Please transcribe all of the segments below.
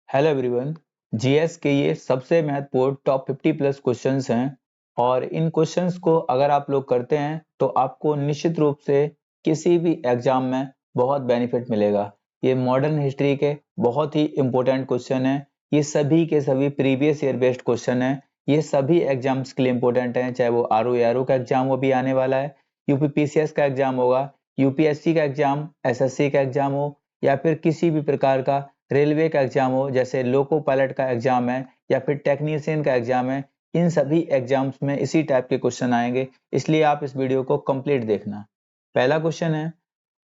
Hello everyone. GS के ये सबसे महत्वपूर्ण टॉप 50 प्लस क्वेश्चंस हैं और इन क्वेश्चंस को अगर आप लोग करते हैं तो आपको निश्चित रूप से किसी भी एग्जाम में बहुत बेनिफिट मिलेगा। ये मॉडर्न हिस्ट्री के बहुत ही इंपॉर्टेंट क्वेश्चन हैं। ये सभी के सभी प्रीवियस ईयर बेस्ड क्वेश्चन हैं। ये सभी एग्जाम्स के लिए इंपॉर्टेंट हैं, चाहे वो आरओ का एग्जाम वो भी आने वाला है, यूपीपीसीएस का एग्जाम होगा, यूपीएससी का एग्जाम, एसएससी का एग्जाम हो या फिर किसी भी प्रकार का रेलवे का एग्जाम हो, जैसे लोको पायलट का एग्जाम है या फिर टेक्नीशियन का एग्जाम है। इन सभी एग्जाम्स में इसी टाइप के क्वेश्चन आएंगे, इसलिए आप इस वीडियो को कंप्लीट देखना। पहला क्वेश्चन है,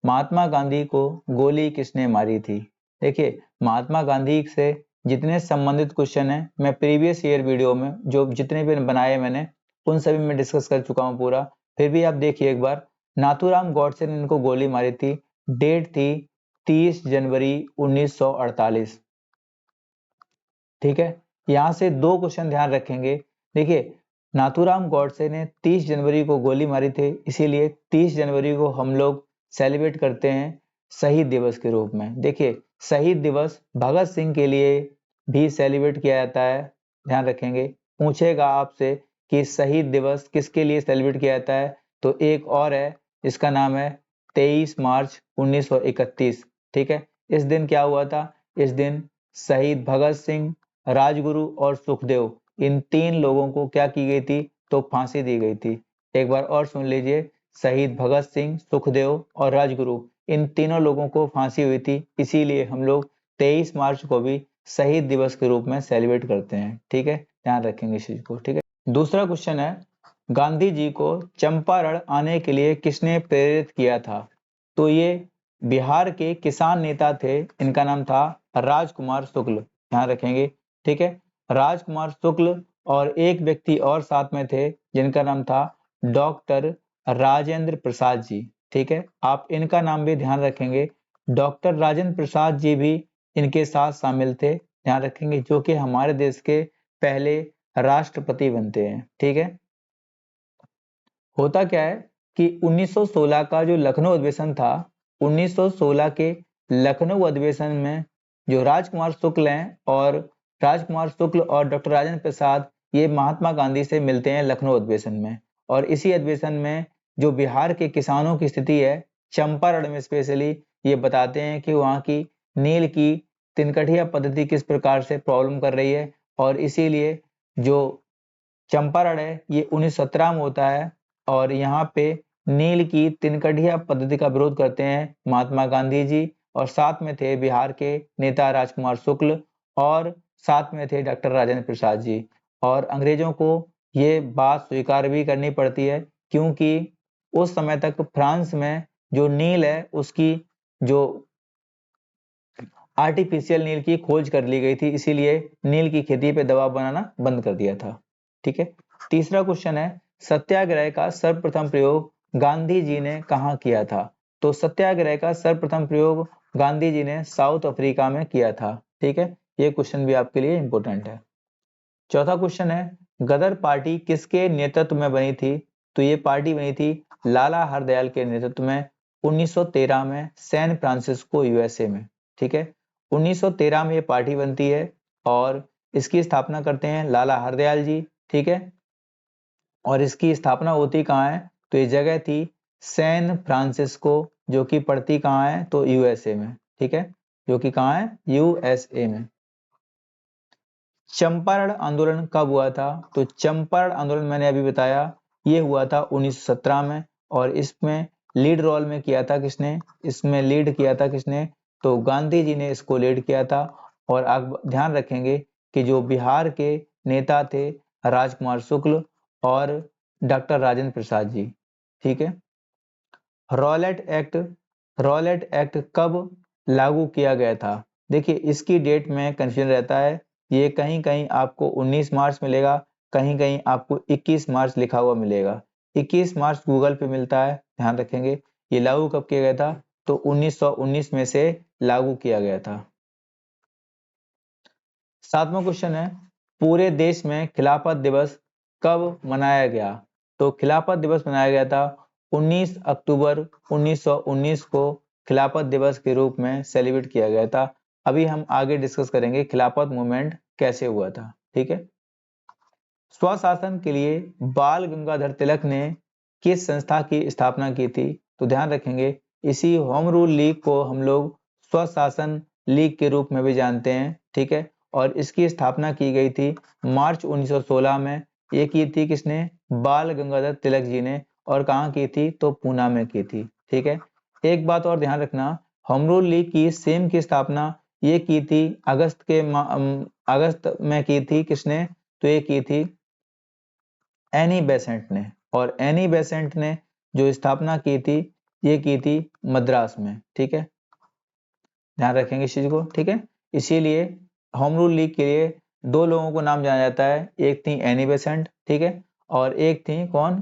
महात्मा गांधी को गोली किसने मारी थी? देखिए, महात्मा गांधी से जितने संबंधित क्वेश्चन है मैं प्रीवियस ईयर वीडियो में जो जितने भी बनाए मैंने उन सभी में डिस्कस कर चुका हूँ पूरा। फिर भी आप देखिए एक बार, नाथूराम गॉडसे ने इनको गोली मारी थी। डेट थी 30 जनवरी 1948। ठीक है, यहां से दो क्वेश्चन ध्यान रखेंगे। देखिए, नाथूराम गॉडसे ने 30 जनवरी को गोली मारी थी, इसीलिए 30 जनवरी को हम लोग सेलिब्रेट करते हैं शहीद दिवस के रूप में। देखिए, शहीद दिवस भगत सिंह के लिए भी सेलिब्रेट किया जाता है, ध्यान रखेंगे। पूछेगा आपसे कि शहीद दिवस किसके लिए सेलिब्रेट किया जाता है, तो एक और है, इसका नाम है 23 मार्च 1931। ठीक है, इस दिन क्या हुआ था? इस दिन शहीद भगत सिंह, राजगुरु और सुखदेव, इन तीन लोगों को क्या की गई थी? तो फांसी दी गई थी। एक बार और सुन लीजिए, शहीद भगत सिंह, सुखदेव और राजगुरु, इन तीनों लोगों को फांसी हुई थी, इसीलिए हम लोग 23 मार्च को भी शहीद दिवस के रूप में सेलिब्रेट करते हैं। ठीक है, ध्यान रखेंगे इस चीज को। ठीक है, दूसरा क्वेश्चन है, गांधी जी को चंपारण आने के लिए किसने प्रेरित किया था? तो ये बिहार के किसान नेता थे, इनका नाम था राजकुमार शुक्ल, ध्यान रखेंगे। ठीक है, राजकुमार शुक्ल और एक व्यक्ति और साथ में थे जिनका नाम था डॉक्टर राजेंद्र प्रसाद जी। ठीक है, आप इनका नाम भी ध्यान रखेंगे। डॉक्टर राजेंद्र प्रसाद जी भी इनके साथ शामिल थे, ध्यान रखेंगे, जो कि हमारे देश के पहले राष्ट्रपति बनते हैं। ठीक है, होता क्या है कि 1916 का जो लखनऊ अधिवेशन था, 1916 के लखनऊ अधिवेशन में जो राजकुमार शुक्ल हैं और राजकुमार शुक्ल और डॉक्टर राजेंद्र प्रसाद ये महात्मा गांधी से मिलते हैं लखनऊ अधिवेशन में। और इसी अधिवेशन में जो बिहार के किसानों की स्थिति है, चंपारण में स्पेशली, ये बताते हैं कि वहाँ की नील की तिनकठिया पद्धति किस प्रकार से प्रॉब्लम कर रही है। और इसीलिए जो चंपारण है ये 1917 में होता है और यहाँ पे नील की तिनकठिया पद्धति का विरोध करते हैं महात्मा गांधी जी, और साथ में थे बिहार के नेता राजकुमार शुक्ल और साथ में थे डॉक्टर राजेंद्र प्रसाद जी। और अंग्रेजों को ये बात स्वीकार भी करनी पड़ती है, क्योंकि उस समय तक फ्रांस में जो नील है उसकी जो आर्टिफिशियल नील की खोज कर ली गई थी, इसीलिए नील की खेती पे दबाव बनाना बंद कर दिया था। ठीक है, तीसरा क्वेश्चन है, सत्याग्रह का सर्वप्रथम प्रयोग गांधी जी ने कहाँ किया था? तो सत्याग्रह का सर्वप्रथम प्रयोग गांधी जी ने साउथ अफ्रीका में किया था। ठीक है, ये क्वेश्चन भी आपके लिए इंपॉर्टेंट है। चौथा क्वेश्चन है, गदर पार्टी किसके नेतृत्व में बनी थी? तो ये पार्टी बनी थी लाला हरदयाल के नेतृत्व में 1913 में सैन फ्रांसिस्को यूएसए में। ठीक है, 1913 में ये पार्टी बनती है और इसकी स्थापना करते हैं लाला हरदयाल जी। ठीक है, और इसकी स्थापना होती कहाँ है? तो ये जगह थी सैन फ्रांसिस्को, जो कि पड़ती कहाँ है? तो यूएसए में। ठीक है, जो कि कहाँ है? यूएसए में। चंपारण आंदोलन कब हुआ था? तो चंपारण आंदोलन मैंने अभी बताया, ये हुआ था 1917 में। और इसमें लीड रोल में किया था किसने? इसमें लीड किया था किसने? तो गांधी जी ने इसको लीड किया था। और आप ध्यान रखेंगे कि जो बिहार के नेता थे राजकुमार शुक्ल और डॉक्टर राजेंद्र प्रसाद जी। ठीक है, रॉलेट एक्ट, रॉलेट एक्ट कब लागू किया गया था? देखिए, इसकी डेट में कंफ्यूजन रहता है, ये कहीं कहीं आपको 19 मार्च मिलेगा, कहीं कहीं आपको 21 मार्च लिखा हुआ मिलेगा। 21 मार्च गूगल पे मिलता है, ध्यान रखेंगे। ये लागू कब किया गया था? तो 1919 में से लागू किया गया था। सातवां क्वेश्चन है, पूरे देश में खिलाफत दिवस कब मनाया गया? तो खिलाफत दिवस मनाया गया था 19 अक्टूबर 1919 को, खिलाफत दिवस के रूप में सेलिब्रेट किया गया था। अभी हम आगे डिस्कस करेंगे खिलाफत मूवमेंट कैसे हुआ था। ठीक है, स्वशासन के लिए बाल गंगाधर तिलक ने किस संस्था की स्थापना की थी? तो ध्यान रखेंगे इसी होम रूल लीग को हम लोग स्वशासन लीग के रूप में भी जानते हैं। ठीक है, और इसकी स्थापना की गई थी मार्च 1916 में। ये की थी किसने? बाल गंगाधर तिलक जी ने। और कहाँ की थी? तो पूना में की थी। ठीक है, एक बात और ध्यान रखना, होम रूल लीग की सेम की स्थापना ये की थी अगस्त में की थी किसने? तो ये की थी एनी बेसेंट ने। और एनी बेसेंट ने जो स्थापना की थी ये की थी मद्रास में। ठीक है, ध्यान रखेंगे इस चीज को। ठीक है, इसीलिए होम रूल लीग के लिए दो लोगों को नाम जाना जाता है, एक थी एनी बेसेंट, ठीक है, और एक थी कौन?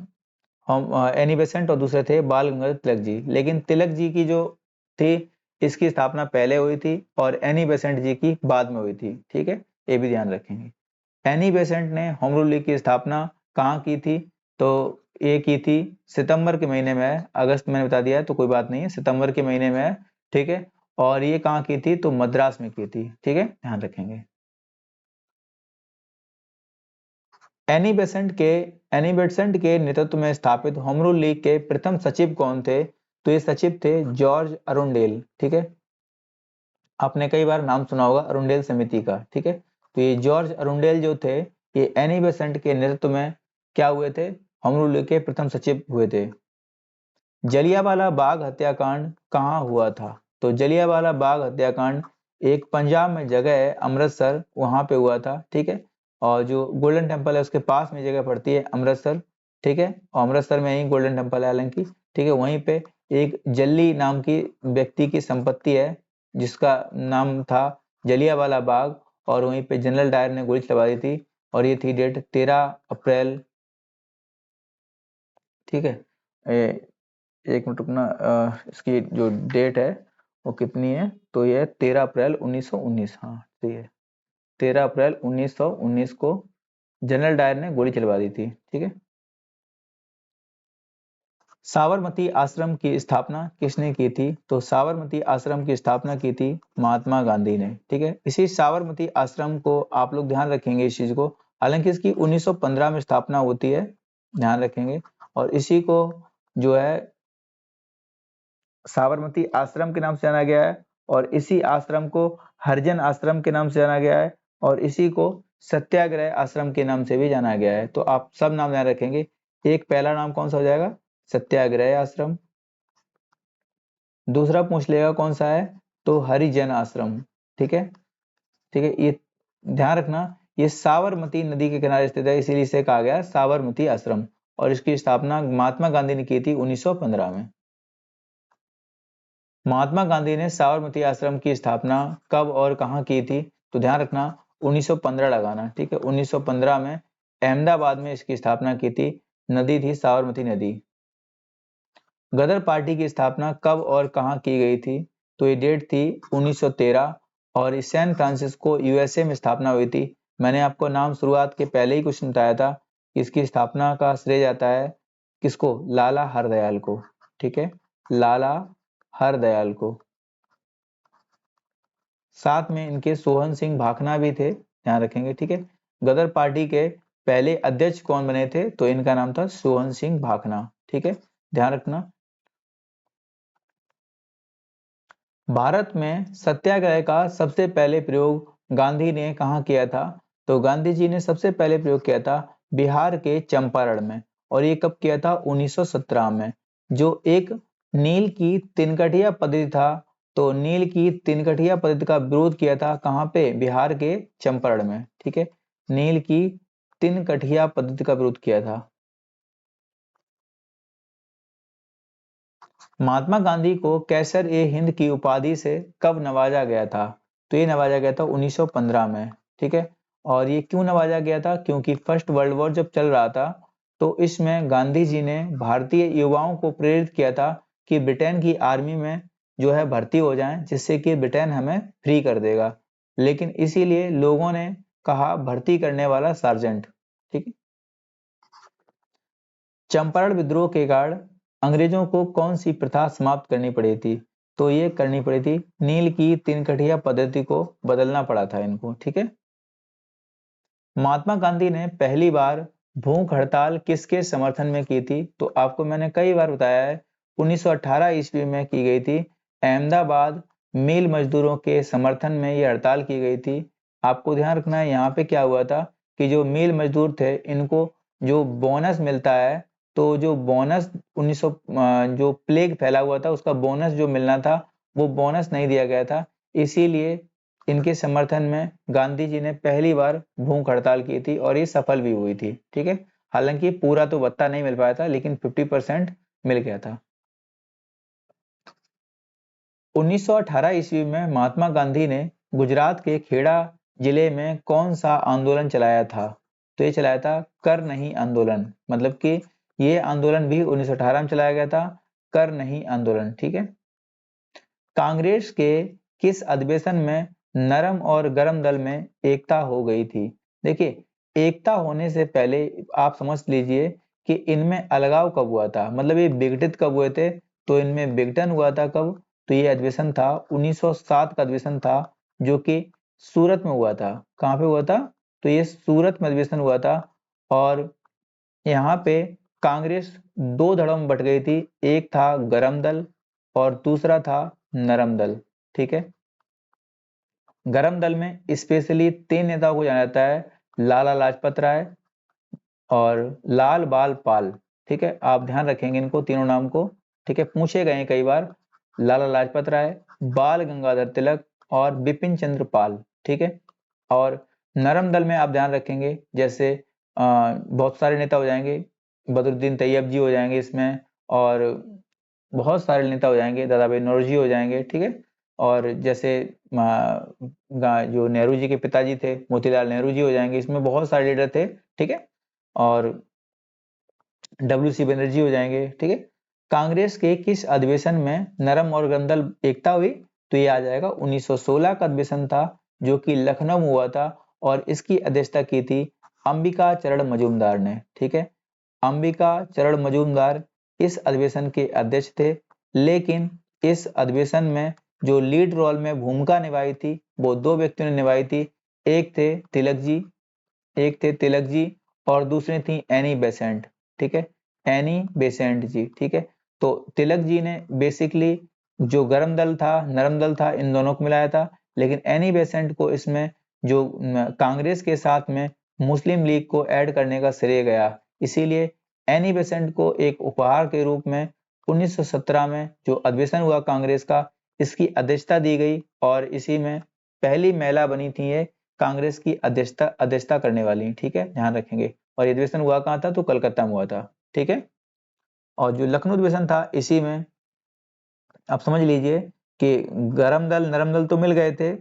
एनी बेसेंट, और दूसरे थे बाल गंगाधर तिलक जी। लेकिन तिलक जी की जो थी इसकी स्थापना पहले हुई थी और एनी बेसेंट जी की बाद में हुई थी। ठीक है, ये भी ध्यान रखेंगे। एनी बेसेंट ने होम रूल लीग की स्थापना कहाँ की थी? तो ये की थी सितंबर के महीने में है। अगस्त मैंने बता दिया है तो कोई बात नहीं है, सितंबर के महीने में है। ठीक है, और ये कहाँ की थी? तो मद्रास में की थी। ठीक है, ध्यान रखेंगे। एनी बेसेंट के नेतृत्व में स्थापित होम रूल लीग के प्रथम सचिव कौन थे? तो ये सचिव थे जॉर्ज अरुंडेल। ठीक है, आपने कई बार नाम सुना होगा अरुंडेल समिति का। ठीक है, तो ये जॉर्ज अरुंडेल जो थे ये एनी बेसेंट के नेतृत्व में क्या हुए थे? होम रूल लीग के प्रथम सचिव हुए थे। जलियांवाला बाग हत्याकांड कहाँ हुआ था? तो जलियांवाला बाग हत्याकांड एक पंजाब में जगह है अमृतसर, वहां पे हुआ था। ठीक है, और जो गोल्डन टेम्पल है उसके पास में जगह पड़ती है अमृतसर। ठीक है, और अमृतसर में ही गोल्डन टेम्पल है हालांकि। ठीक है, वहीं पे एक जल्ली नाम की व्यक्ति की संपत्ति है जिसका नाम था जलियांवाला बाग, और वहीं पे जनरल डायर ने गोली चलवा दी थी। और ये थी डेट 13 अप्रैल। ठीक है, एक मिनट रुकना, इसकी जो डेट है वो कितनी है? तो ये 13 अप्रैल 1919। हाँ सही है, 13 अप्रैल 1919 को जनरल डायर ने गोली चलवा दी थी। ठीक है, साबरमती आश्रम की स्थापना किसने की थी? तो साबरमती आश्रम की स्थापना की थी महात्मा गांधी ने। ठीक है, इसी साबरमती आश्रम को आप लोग ध्यान रखेंगे इस चीज को, हालांकि इसकी 1915 में स्थापना होती है, ध्यान रखेंगे। और इसी को जो है साबरमती आश्रम के नाम से जाना गया है, और इसी आश्रम को हरिजन आश्रम के नाम से जाना गया है, और इसी को सत्याग्रह आश्रम के नाम से भी जाना गया है। तो आप सब नाम ध्यान रखेंगे। एक पहला नाम कौन सा हो जाएगा? सत्याग्रह आश्रम। दूसरा पूछ लेगा कौन सा है? तो हरिजन आश्रम। ठीक है, ठीक है, ये ध्यान रखना, ये साबरमती नदी के किनारे स्थित है, इसीलिए इसे कहा गया साबरमती आश्रम। और इसकी स्थापना महात्मा गांधी ने की थी 1915 में। महात्मा गांधी ने साबरमती आश्रम की स्थापना कब और कहाँ की थी? तो ध्यान रखना 1915 लगाना। ठीक है, 1915 में अहमदाबाद में इसकी स्थापना की थी। नदी थी साबरमती नदी। गदर पार्टी की स्थापना कब और कहाँ की गई थी? तो ये डेट थी 1913, और इस सैन फ्रांसिस्को यूएसए में स्थापना हुई थी। मैंने आपको नाम शुरुआत के पहले ही कुछ बताया था कि इसकी स्थापना का श्रेय जाता है किसको? लाला हरदयाल को। ठीक है, लाला हरदयाल को। साथ में इनके सोहन सिंह भाखना भी थे, ध्यान रखेंगे। ठीक है, गदर पार्टी के पहले अध्यक्ष कौन बने थे? तो इनका नाम था सोहन सिंह भाखना। ठीक है, ध्यान रखना। भारत में सत्याग्रह का सबसे पहले प्रयोग गांधी ने कहाँ किया था? तो गांधी जी ने सबसे पहले प्रयोग किया था बिहार के चंपारण में। और ये कब किया था? 1917 में। जो एक नील की तिनकठिया पद्धति था, तो नील की तिनकठिया पद्धति का विरोध किया था कहाँ पे? बिहार के चंपारण में। ठीक है, नील की तिनकठिया पद्धति का विरोध किया था। महात्मा गांधी को कैसर ए हिंद की उपाधि से कब नवाजा गया था? तो ये नवाजा गया था 1915 में। ठीक है, और ये क्यों नवाजा गया था? क्योंकि फर्स्ट वर्ल्ड वॉर जब चल रहा था तो इसमें गांधी जी ने भारतीय युवाओं को प्रेरित किया था कि ब्रिटेन की आर्मी में जो है भर्ती हो जाएं, जिससे कि ब्रिटेन हमें फ्री कर देगा। लेकिन इसीलिए लोगों ने कहा भर्ती करने वाला सार्जेंट। ठीक है, चंपारण विद्रोह के कारण अंग्रेजों को कौन सी प्रथा समाप्त करनी पड़ी थी? तो ये करनी पड़ी थी, नील की तीन कठिया पद्धति को बदलना पड़ा था इनको, ठीक है। महात्मा गांधी ने पहली बार भूख हड़ताल किसके समर्थन में की थी? तो आपको मैंने कई बार बताया है, 1918 ईस्वी में की गई थी। अहमदाबाद मिल मजदूरों के समर्थन में ये हड़ताल की गई थी। आपको ध्यान रखना है यहाँ पे क्या हुआ था कि जो मिल मजदूर थे इनको जो बोनस मिलता है, तो जो बोनस 1900 जो प्लेग फैला हुआ था उसका बोनस जो मिलना था वो बोनस नहीं दिया गया था, इसीलिए इनके समर्थन में गांधी जी ने पहली बार भूख हड़ताल की थी और ये सफल भी हुई थी, ठीक है। हालांकि पूरा तो भत्ता नहीं मिल पाया था लेकिन 50% मिल गया था। 1918 ईस्वी में महात्मा गांधी ने गुजरात के खेड़ा जिले में कौन सा आंदोलन चलाया था? तो ये चलाया था कर नहीं आंदोलन, मतलब कि ये आंदोलन भी 1918 में चलाया गया था, कर नहीं आंदोलन, ठीक है। कांग्रेस के किस अधिवेशन में नरम और गरम दल में एकता हो गई थी? देखिए, एकता होने से पहले आप समझ लीजिए कि इनमें अलगाव कब हुआ था, मतलब ये विघटित कब हुए थे? तो इनमें विघटन हुआ था कब? तो ये अधिवेशन था 1907 का अधिवेशन था, जो कि सूरत में हुआ था। कहाँ पे हुआ था? तो ये सूरत में अधिवेशन हुआ था और यहाँ पे कांग्रेस दो धड़ों में बट गई थी, एक था गरम दल और दूसरा था नरम दल, ठीक है। गरम दल में स्पेशली तीन नेताओं को जाना जाता है, लाला लाजपत राय और लाल बाल पाल, ठीक है। आप ध्यान रखेंगे इनको तीनों नाम को, ठीक है, पूछे गए हैं कई बार। लाला लाजपत राय, बाल गंगाधर तिलक और बिपिन चंद्र पाल, ठीक है। और नरम दल में आप ध्यान रखेंगे जैसे बहुत सारे नेता हो जाएंगे, बदरुद्दीन तैयब जी हो जाएंगे इसमें, और बहुत सारे नेता हो जाएंगे, दादा भाई नौरोजी हो जाएंगे, ठीक है। और जैसे जो नेहरू जी के पिताजी थे मोतीलाल नेहरू जी हो जाएंगे, इसमें बहुत सारे लीडर थे, ठीक है। और डब्ल्यू.सी. बनर्जी हो जाएंगे, ठीक है। कांग्रेस के किस अधिवेशन में नरम और गरम दल एकता हुई? तो ये आ जाएगा 1916 का अधिवेशन था, जो कि लखनऊ में हुआ था और इसकी अध्यक्षता की थी अंबिका चरण मजूमदार ने, ठीक है। अंबिका चरण मजूमदार इस अधिवेशन के अध्यक्ष थे, लेकिन इस अधिवेशन में जो लीड रोल में भूमिका निभाई थी वो दो व्यक्तियों ने निभाई थी, एक थे तिलक जी, एक थे तिलक जी और दूसरी थी एनी बेसेंट, ठीक है, एनी बेसेंट जी, ठीक है। तो तिलक जी ने बेसिकली जो गरम दल था नरम दल था इन दोनों को मिलाया था, लेकिन एनी बेसेंट को इसमें जो कांग्रेस के साथ में मुस्लिम लीग को ऐड करने का श्रेय गया, इसीलिए एनी बेसेंट को एक उपहार के रूप में 1917 में जो अधिवेशन हुआ कांग्रेस का, इसकी अध्यक्षता दी गई और इसी में पहली महिला बनी थी ये कांग्रेस की अध्यक्षता करने वाली, ठीक है, ध्यान रखेंगे। और ये अधिवेशन हुआ कहाँ था? तो कलकत्ता में हुआ था, ठीक है। और जो लखनऊ अधिवेशन था इसी में आप समझ लीजिए कि गरम दल नरम दल तो मिल गए थे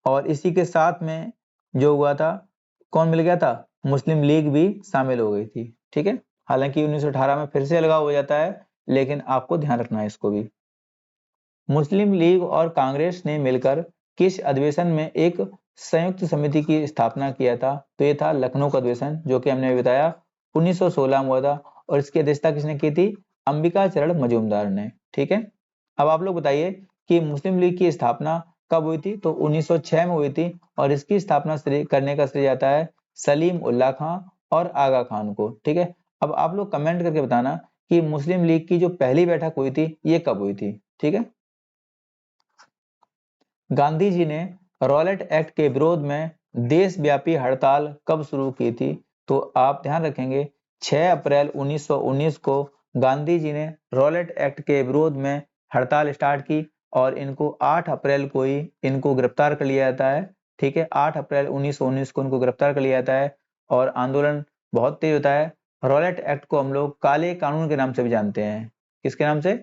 और इसी के साथ में जो हुआ था, कौन मिल गया था? मुस्लिम लीग भी शामिल हो गई थी, ठीक है। हालांकि 1918 में फिर से अलगाव हो जाता है, लेकिन आपको ध्यान रखना है इसको भी। मुस्लिम लीग और कांग्रेस ने मिलकर किस अधिवेशन में एक संयुक्त समिति की स्थापना किया था? तो ये था लखनऊ का अधिवेशन, जो कि हमने बताया 1916 में हुआ था और इसकी अध्यक्षता किसने की थी? अंबिका चरण मजूमदार ने, ठीक है। अब आप लोग बताइए कि मुस्लिम लीग की स्थापना कब हुई थी? तो 1906 में हुई थी और इसकी स्थापना करने का श्रेय जाता है सलीम उल्लाह खां और आगा खान को, ठीक है। अब आप लोग कमेंट करके बताना कि मुस्लिम लीग की जो पहली बैठक हुई थी ये कब हुई थी, ठीक है। गांधी जी ने रॉलेट एक्ट के विरोध में देशव्यापी हड़ताल कब शुरू की थी? तो आप ध्यान रखेंगे 6 अप्रैल 1919 को गांधी जी ने रॉलेट एक्ट के विरोध में हड़ताल स्टार्ट की और इनको 8 अप्रैल को ही इनको गिरफ्तार कर लिया जाता है, ठीक है। 8 अप्रैल 1919 को इनको गिरफ्तार कर लिया जाता है और आंदोलन बहुत तेज होता है। रॉलेट एक्ट को हम लोग काले कानून के नाम से भी जानते हैं। किसके नाम से?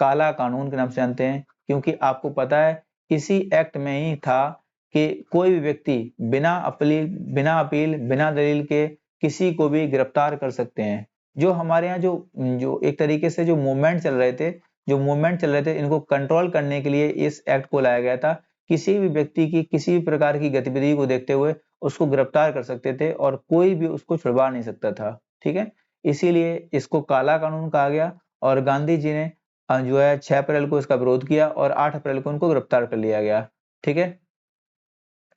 काला कानून के नाम से जानते हैं, क्योंकि आपको पता है इसी एक्ट में ही था कि कोई भी व्यक्ति बिना अपील बिना दलील के किसी को भी गिरफ्तार कर सकते हैं। जो हमारे यहाँ जो जो एक तरीके से जो मूवमेंट चल रहे थे इनको कंट्रोल करने के लिए इस एक्ट को लाया गया था। किसी भी व्यक्ति की किसी भी प्रकार की गतिविधि को देखते हुए उसको गिरफ्तार कर सकते थे और कोई भी उसको छुड़वा नहीं सकता था, ठीक है। इसीलिए इसको काला कानून कहा गया और गांधी जी ने जो है 6 अप्रैल को इसका विरोध किया और 8 अप्रैल को उनको गिरफ्तार कर लिया गया। ठीक है,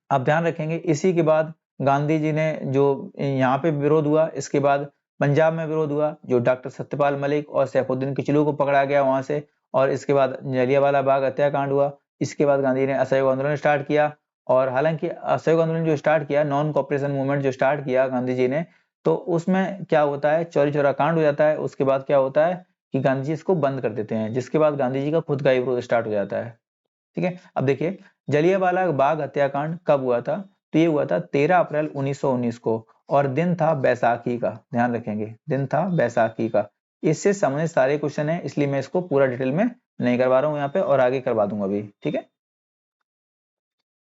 आप ध्यान रखेंगे इसी के बाद गांधी जी ने जो यहाँ पे विरोध हुआ, इसके बाद पंजाब में विरोध हुआ, जो डॉक्टर सत्यपाल मलिक और सैफुद्दीन किचलू को पकड़ा गया वहां से, और इसके बाद जलियांवाला बाग हत्याकांड हुआ। इसके बाद गांधी ने असहयोग आंदोलन स्टार्ट किया, और हालांकि असहयोग आंदोलन जो स्टार्ट किया, नॉन कॉपरेशन मूवमेंट जो स्टार्ट किया गांधी जी ने, तो उसमें क्या होता है, चौरी चौरा कांड हो जाता है। उसके बाद क्या होता है कि गांधी जी इसको बंद कर देते हैं, जिसके बाद गांधी जी का खुद का ही विरोध स्टार्ट हो जाता है। ठीक है, अब देखिए जलियांवाला बाग हत्याकांड कब हुआ था, तो ये हुआ था 13 अप्रैल 1919 को, और दिन था बैसाखी का। ध्यान रखेंगे, दिन था बैसाखी का। इससे संबंधित सारे क्वेश्चन है, इसलिए मैं इसको पूरा डिटेल में नहीं करवा रहा हूं यहाँ पे, और आगे करवा दूंगा अभी। ठीक है,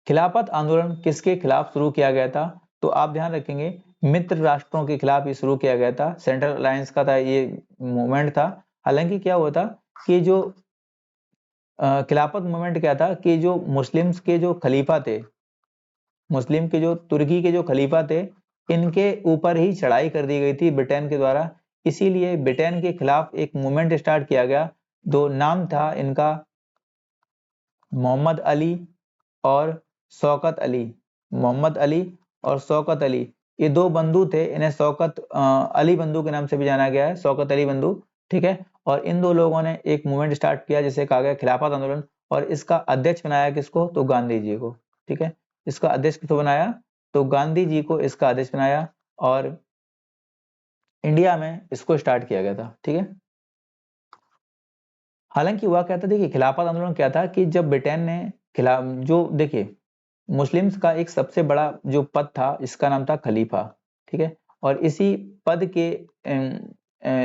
खिलाफत आंदोलन किसके खिलाफ शुरू किया गया था, तो आप ध्यान रखेंगे मित्र राष्ट्रों के खिलाफ ये शुरू किया गया था, सेंट्रल अलायंस का था ये मूवमेंट था। हालांकि क्या हुआ था कि जो खिलाफत मूवमेंट क्या था कि जो मुस्लिम्स के जो खलीफा थे, मुस्लिम के जो तुर्की के जो खलीफा थे, इनके ऊपर ही चढ़ाई कर दी गई थी ब्रिटेन के द्वारा। इसीलिए ब्रिटेन के खिलाफ एक मूवमेंट स्टार्ट किया गया। दो नाम था इनका, मोहम्मद अली और शौकत अली। मोहम्मद अली और शौकत अली, ये दो बंधु थे। इन्हें शौकत अली बंधु के नाम से भी जाना गया है, शौकत अली बंधु। ठीक है, और इन दो लोगों ने एक मूवमेंट स्टार्ट किया जिसे कहा गया खिलाफत आंदोलन, और इसका अध्यक्ष बनाया किसको, तो गांधी जी को। ठीक है, इसका अध्यक्ष किसको बनाया, तो गांधी जी को इसका अध्यक्ष बनाया, और इंडिया में इसको स्टार्ट किया गया था। ठीक है, हालांकि हुआ क्या था, देखिए खिलाफत आंदोलन क्या था कि जब ब्रिटेन ने खिलाफ, जो देखिए मुस्लिम्स का एक सबसे बड़ा जो पद था, इसका नाम था खलीफा। ठीक है, और इसी पद के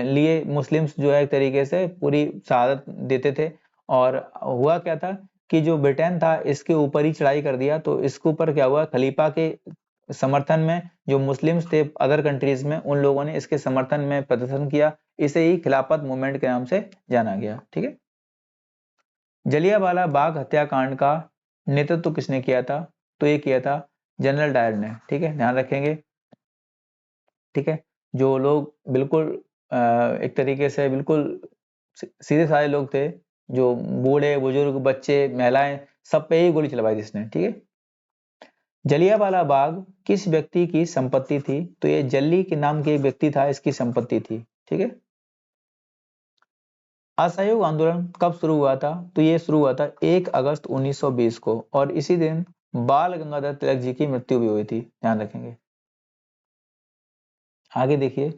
लिए मुस्लिम्स जो है एक तरीके से पूरी शहादत देते थे। और हुआ क्या था कि जो ब्रिटेन था इसके ऊपर ही चढ़ाई कर दिया, तो इसके ऊपर क्या हुआ, खलीफा के समर्थन में जो मुस्लिम्स थे अदर कंट्रीज में, उन लोगों ने इसके समर्थन में प्रदर्शन किया। इसे ही खिलाफत मूवमेंट के नाम से जाना गया। ठीक है, जलियांवाला बाग हत्याकांड का नेतृत्व किसने किया था, तो ये किया था जनरल डायर ने। ठीक है, ध्यान रखेंगे। ठीक है, जो लोग बिल्कुल एक तरीके से बिल्कुल सीधे साधे लोग थे, जो बूढ़े बुजुर्ग बच्चे महिलाएं, सब पे ही गोली चलवाई थी इसने। ठीक है, जलियांवाला बाग किस व्यक्ति की संपत्ति थी, तो ये जल्ली के नाम के एक व्यक्ति था, इसकी संपत्ति थी। ठीक है, असहयोग आंदोलन कब शुरू हुआ था, तो ये शुरू हुआ था 1 अगस्त 1920 को, और इसी दिन बाल गंगाधर तिलक जी की मृत्यु भी हुई थी। ध्यान रखेंगे, आगे देखिए।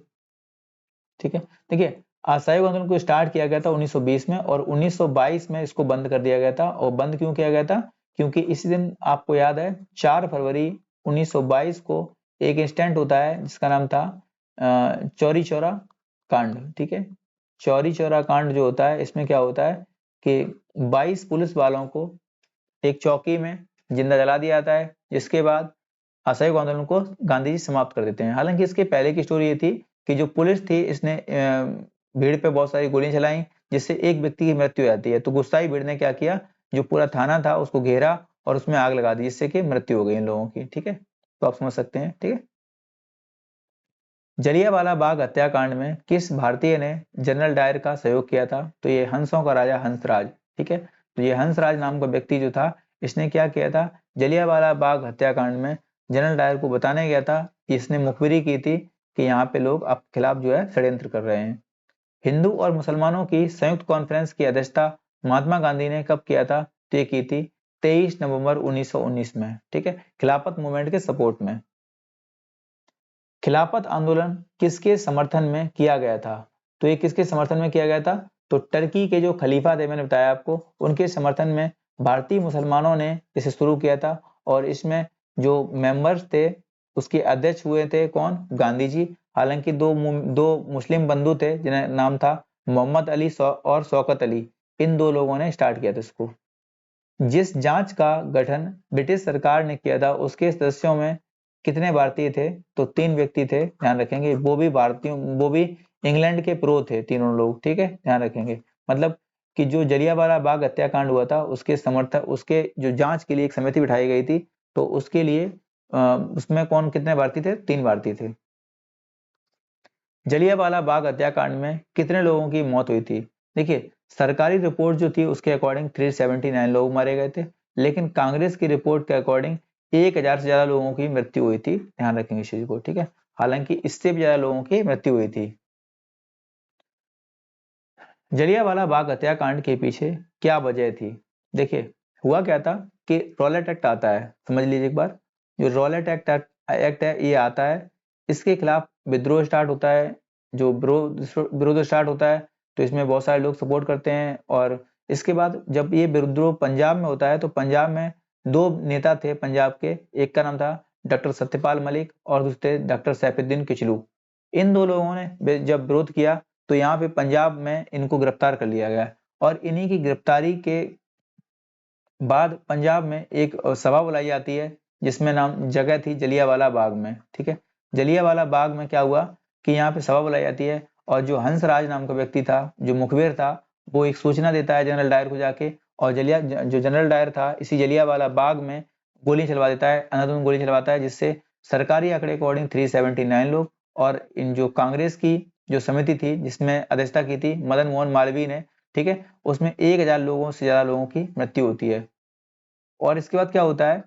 ठीक है, देखिए असहयोग आंदोलन को स्टार्ट किया गया था 1920 में, और 1922 में इसको बंद कर दिया गया था। और बंद क्यों किया गया था, क्योंकि इसी दिन आपको याद है 4 फरवरी 1922 को एक इंसिडेंट होता है जिसका नाम था चौरी चौरा कांड। ठीक है, चौरी चौरा कांड जो होता है, इसमें क्या होता है कि 22 पुलिस वालों को एक चौकी में जिंदा जला दिया जाता है, जिसके बाद असहयोग आंदोलन को गांधी जी समाप्त कर देते हैं। हालांकि इसके पहले की स्टोरी ये थी कि जो पुलिस थी इसने भीड़ पे बहुत सारी गोलियां चलाई, जिससे एक व्यक्ति की मृत्यु हो जाती है। तो गुस्साई भीड़ ने क्या किया, जो पूरा थाना था उसको घेरा और उसमें आग लगा दी, जिससे कि मृत्यु हो गई इन लोगों की। ठीक है, तो आप समझ सकते हैं। ठीक है, जलियांवाला बाग हत्याकांड में किस भारतीय ने जनरल डायर का सहयोग किया था, तो ये हंसों का राजा हंसराज। ठीक है, तो ये हंसराज नाम का व्यक्ति जो था, इसने क्या किया था, जलियांवाला बाग हत्याकांड में जनरल डायर को बताने गया था कि इसने मुखबिरी की थी कि यहाँ पे लोग आप खिलाफ जो है षड्यंत्र कर रहे हैं। हिंदू और मुसलमानों की संयुक्त कॉन्फ्रेंस की अध्यक्षता महात्मा गांधी ने कब किया था, तो ये की थी 23 नवंबर 1919 में। ठीक है, खिलाफत मूवमेंट के सपोर्ट में। खिलाफत आंदोलन किसके समर्थन में किया गया था, तो ये किसके समर्थन में किया गया था, तो टर्की के जो खलीफा थे, मैंने बताया आपको, उनके समर्थन में भारतीय मुसलमानों ने इसे शुरू किया था। और इसमें जो मेंबर्स थे उसके अध्यक्ष हुए थे कौन, गांधी जी। हालांकि दो मुस्लिम बंधु थे जिन्हें नाम था मोहम्मद अली और शौकत अली, इन दो लोगों ने स्टार्ट किया था इसको। जिस जांच का गठन ब्रिटिश सरकार ने किया था, उसके सदस्यों में कितने भारतीय थे, तो 3 व्यक्ति थे। ध्यान रखेंगे, वो भी भारतीयों, वो भी इंग्लैंड के प्रो थे तीनों लोग। ठीक है, ध्यान रखेंगे, मतलब कि जो जलियांवाला बाग हत्याकांड हुआ था उसके समर्थक, उसके जो जांच के लिए एक समिति बिठाई गई थी, तो उसके लिए उसमें कौन कितने भारतीय थे, 3 भारतीय थे। जलियांवाला बाग हत्याकांड में कितने लोगों की मौत हुई थी, देखिए सरकारी रिपोर्ट जो थी उसके अकॉर्डिंग 379 लोग मारे गए थे, लेकिन कांग्रेस की रिपोर्ट के अकॉर्डिंग 1000 से ज्यादा लोगों की मृत्यु हुई थी। ध्यान रखेंगे इस चीज को, ठीक है। हालांकि इससे भी ज्यादा लोगों की मृत्यु हुई थी। जलियांवाला बाग हत्याकांड के पीछे क्या वजह थी? देखिए, हुआ क्या था कि रॉलेट एक्ट आता है, समझ लीजिए एक बार। जो रॉलेट एक्ट है, ये आता है, इसके खिलाफ विद्रोह स्टार्ट होता है। जो विरोध स्टार्ट होता है तो इसमें बहुत सारे लोग सपोर्ट करते हैं, और इसके बाद जब ये विद्रोह पंजाब में होता है तो पंजाब में दो नेता थे पंजाब के, एक का नाम था डॉक्टर सत्यपाल मलिक और दूसरे डॉक्टर सैफुद्दीन किचलू। इन दो लोगों ने जब विरोध किया तो यहाँ पे पंजाब में इनको गिरफ्तार कर लिया गया, और इन्हीं की गिरफ्तारी के बाद पंजाब में एक सभा बुलाई जाती है, जिसमें नाम जगह थी जलियांवाला बाग में, ठीक है। जलियांवाला बाग में क्या हुआ कि यहाँ पे सभा बुलाई जाती है, और जो हंसराज नाम का व्यक्ति था, जो मुखबिर था, वो एक सूचना देता है जनरल डायर को जाके, और जो जनरल डायर था इसी जलियांवाला बाग में गोली चलवा देता है, अंधाधुंध गोली चलवाता है, जिससे सरकारी आंकड़े अकॉर्डिंग 379 लोग, और इन जो कांग्रेस की जो समिति थी जिसमें अध्यक्षता की थी मदन मोहन मालवीय ने, ठीक है, उसमें 1000 लोगों से ज्यादा लोगों की मृत्यु होती है। और इसके बाद क्या होता है,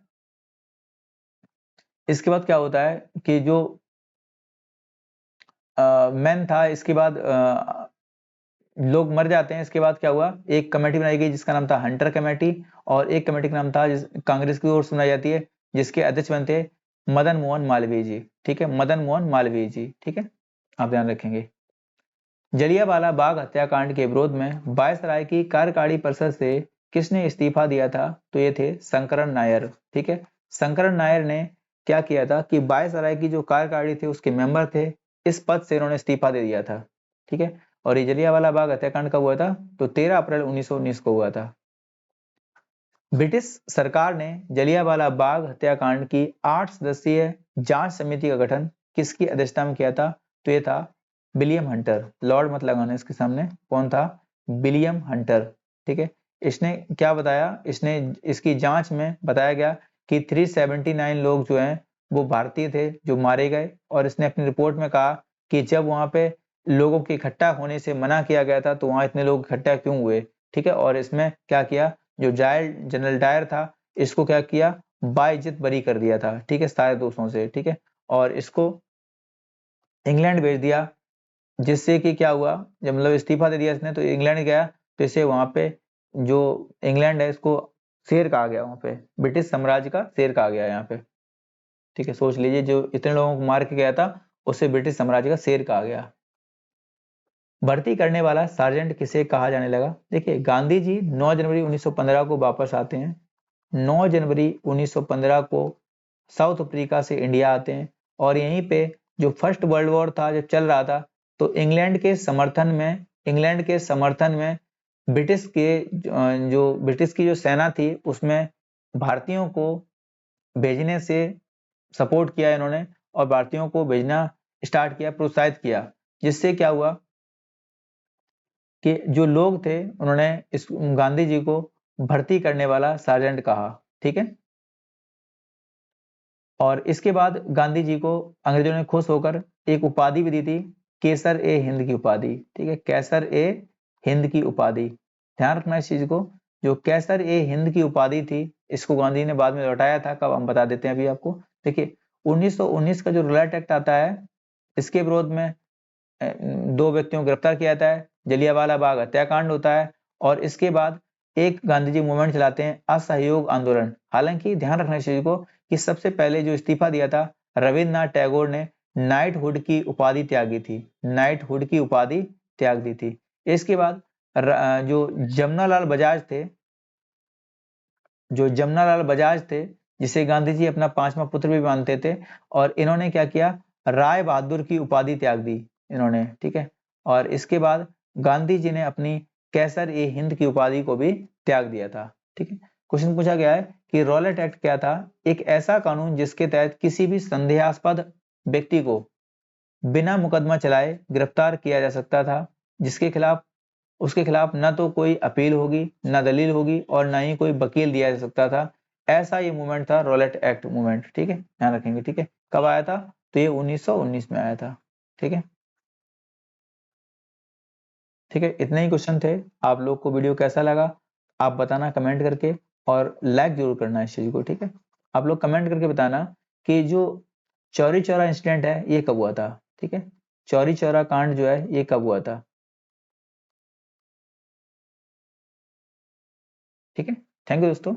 इसके बाद क्या होता है कि जो मैन था, इसके बाद लोग मर जाते हैं। इसके बाद क्या हुआ, एक कमेटी बनाई गई जिसका नाम था हंटर कमेटी, और एक कमेटी का नाम था कांग्रेस की ओर से बनाई जाती है, जिसके अध्यक्ष बनते मदन मोहन मालवीय जी, ठीक है, मदन मोहन मालवीय जी, ठीक है, आप ध्यान रखेंगे। जलियांवाला बाग हत्याकांड के विरोध में वायसराय की कार्यकारी परिषद से किसने इस्तीफा दिया था? तो ये थे शंकरन नायर, ठीक है। शंकरन नायर ने क्या किया था कि वायसराय की जो कार्यकारी थे उसके मेंबर थे, इस पद से उन्होंने इस्तीफा दे दिया था, ठीक है। और ये जलियांवाला बाग हत्याकांड कब हुआ था? तो 13 अप्रैल 1919 को हुआ था। ब्रिटिश सरकार ने जलियांवाला बाग हत्याकांड की 8 सदस्यीय जांच समिति का गठन किसकी अध्यक्षता में किया था? तो ये था विलियम हंटर। लॉर्ड मत लगाना इसके सामने, कौन था? विलियम हंटर, ठीक है। इसने क्या बताया, इसने इसकी जांच में बताया गया कि 379 लोग जो हैं वो भारतीय थे जो मारे गए, और इसने अपनी रिपोर्ट में कहा कि जब वहां पे लोगों के इकट्ठा होने से मना किया गया था तो वहां इतने लोग इकट्ठा क्यों हुए, ठीक है। और इसमें क्या किया, जो जनरल डायर था, इसको क्या किया, बाइज्जत बरी कर दिया था, ठीक है, सारे दोषों से, ठीक है। और इसको इंग्लैंड भेज दिया, जिससे कि क्या हुआ, जब मतलब इस्तीफा दे दिया इसने तो इंग्लैंड गया, तो इसे वहां पे जो इंग्लैंड है इसको शेर कहा गया, वहां पे ब्रिटिश साम्राज्य का शेर कहा गया यहाँ पे, ठीक है। सोच लीजिए, जो इतने लोगों को मार के गया था उसे ब्रिटिश साम्राज्य का शेर कहा गया। भर्ती करने वाला सार्जेंट किसे कहा जाने लगा? देखिए, गांधी जी 9 जनवरी 1915 को वापस आते हैं। 9 जनवरी 1915 को साउथ अफ्रीका से इंडिया आते हैं, और यहीं पे जो फर्स्ट वर्ल्ड वॉर था जब चल रहा था, तो इंग्लैंड के समर्थन में ब्रिटिश के जो ब्रिटिश की जो सेना थी उसमें भारतीयों को भेजने से सपोर्ट किया इन्होंने, और भारतीयों को भेजना स्टार्ट किया, प्रोत्साहित किया, जिससे क्या हुआ कि जो लोग थे उन्होंने इस गांधी जी को भर्ती करने वाला सार्जेंट कहा, ठीक है। और इसके बाद गांधी जी को अंग्रेजों ने खुश होकर एक उपाधि भी दी थी, केसर ए हिंद की उपाधि, ठीक है, कैसर ए हिंद की उपाधि। ध्यान रखना इस चीज को, जो कैसर ए हिंद की उपाधि थी, इसको गांधी ने बाद में लौटाया था, कब हम बता देते हैं अभी आपको। देखिए, 1919 का जो रॉलेट एक्ट आता है, इसके विरोध में दो व्यक्तियों को गिरफ्तार किया जाता है, जलियांवाला बाग हत्याकांड होता है, और इसके बाद एक गांधी जी मूवमेंट चलाते हैं, असहयोग आंदोलन। हालांकि ध्यान रखना इस चीज को कि सबसे पहले जो इस्तीफा दिया था रविन्द्रनाथ टैगोर ने नाइटहुड की उपाधि त्यागी थी, नाइटहुड की उपाधि त्याग दी थी। इसके बाद जो जमनालाल बजाज थे, जो जमनालाल बजाज थे, जिसे गांधी जी अपना 5वां पुत्र भी मानते थे, और इन्होंने क्या किया, राय बहादुर की उपाधि त्याग दी इन्होंने, ठीक है। और इसके बाद गांधी जी ने अपनी कैसर ए हिंद की उपाधि को भी त्याग दिया था, ठीक है। क्वेश्चन पूछा गया है कि रॉलेट एक्ट क्या था? एक ऐसा कानून जिसके तहत किसी भी संदेहास्पद व्यक्ति को बिना मुकदमा चलाए गिरफ्तार किया जा सकता था, जिसके खिलाफ उसके खिलाफ ना तो कोई अपील होगी, ना दलील होगी, और ना ही कोई वकील दिया जा सकता था। ऐसा ये मूवमेंट था रॉलेट एक्ट मूवमेंट, ठीक है, ध्यान रखेंगे, ठीक है। कब आया था? तो ये 1919 में आया था, ठीक है। ठीक है, इतने ही क्वेश्चन थे। आप लोग को वीडियो कैसा लगा आप बताना कमेंट करके, और लाइक जरूर करना इस चीज को। ठीक है, आप लोग कमेंट करके बताना कि जो चौरी चौरा इंसिडेंट है ये कब हुआ था। ठीक है, चौरी चौरा कांड जो है ये कब हुआ था। ठीक है, थैंक यू दोस्तों।